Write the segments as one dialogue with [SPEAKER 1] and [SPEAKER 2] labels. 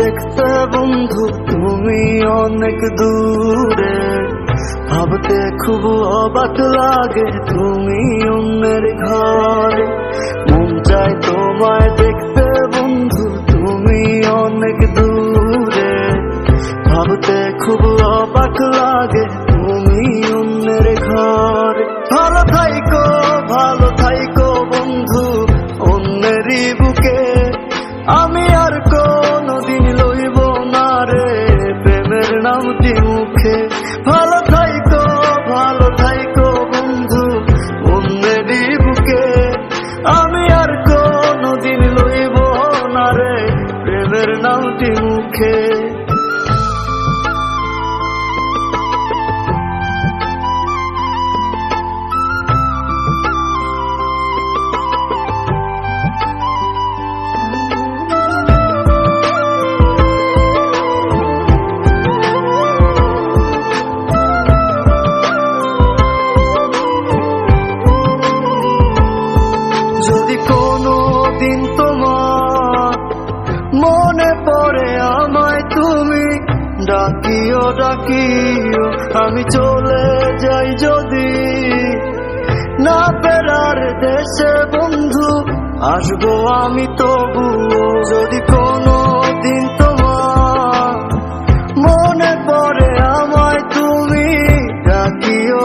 [SPEAKER 1] দেখতে বন্ধু তুমি অনেক দূরে, ভাবতে খুব অবাক লাগে তুমি অন্যের ঘরে। মন চায় তোমায় দেখতে বন্ধু তুমি অনেক দূরে, ভাবতে খুব অবাক লাগে তুমি অন্যের ঘরে। ভালো থাইকো বন্ধু অন্যেরই বুকে, আমি আর কোনদিন লইব না রে প্রেমের নামটি মুখে। ভালো থাইকো বন্ধু অন্যেরই বুকে, আমি আর কোনদিন লইব না রে প্রেমের নামটি মুখে। যদি কোনো দিন তোমার মনে পড়ে আমায় তুমি ডাকিও, আমি চলে যাই যদি না ফেরার দেশে বন্ধু, আসবো আমি তবুও। যদি কোনো দিন তোমার মনে পড়ে আমায় তুমি ডাকিও,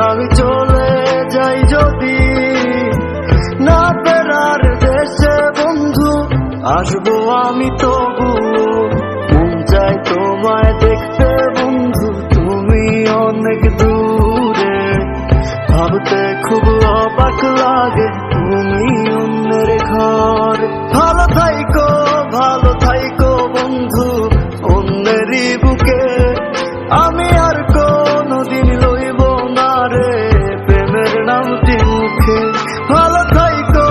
[SPEAKER 1] আমি চলে যাই যদি না ফেরার দেশে বন্ধু, আসবো আমি তবুও। মন চায় তোমায় দেখতে বন্ধু তুমি অনেক দূরে, ভাবতে খুব অবাক লাগে তুমি অন্যের ঘরে। ভালো থাইকো বন্ধু অন্যেরই বুকে, আমি আর কোনদিন লইব না রে প্রেমের নামটি মুখে। ভালো থাইকো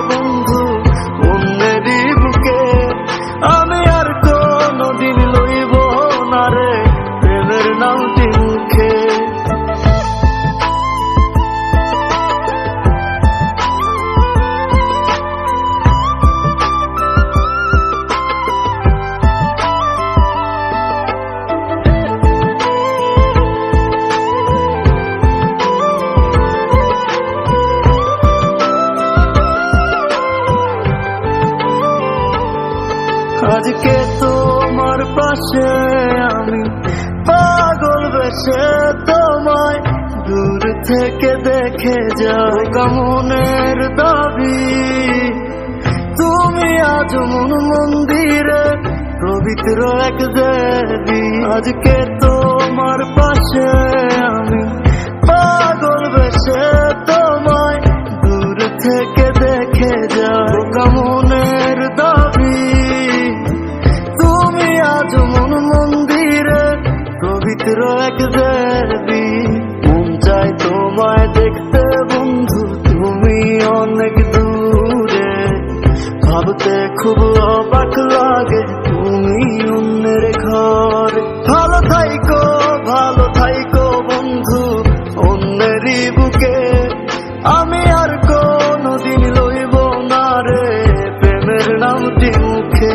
[SPEAKER 1] বন্ধু অন্যেরই বুকে, আমি আর কোনদিন লইব না রে প্রেমের নামটি মুখে। আজকে তোমার পাশে আমি পাগল বেশে তোমায় দূর থেকে দেখে যাও। মনের দাবি তুমি আজ মন মন্দিরে পবিত্র এক দেবী। আজকে তোমার পাশে আমি পাগল বেশে তোমায় দূর থেকে দেখে যাও। মনের দাবি তুমি আজ মন মন্দিরে পবিত্র এক দেবী। মন চায় তোমায় দেখতে বন্ধু তুমি অনেক দূরে, ভাবতে খুব অবাক লাগে তুমি অন্যের ঘরে। ভালো থাইকো বন্ধু অন্যেরই বুকে, আমি আর কোনদিন লইব না রে প্রেমের নামটি মুখে।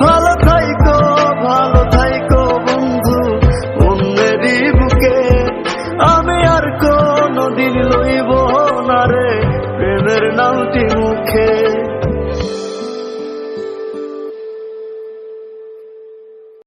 [SPEAKER 1] ভালো থাইকো বন্ধু অন্যেরই বুকে, আমি আর কোনদিন লইব না রে প্রেমের নামটি মুখে।